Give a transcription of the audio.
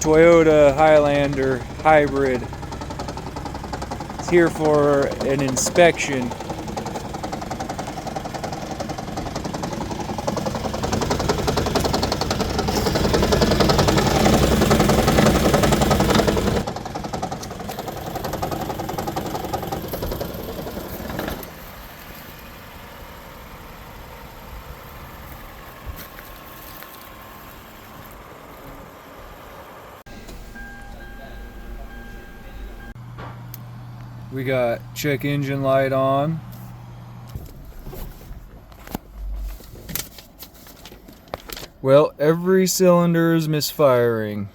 Toyota Highlander hybrid. It's here for an inspection. We got check engine light on. Well, every cylinder is misfiring.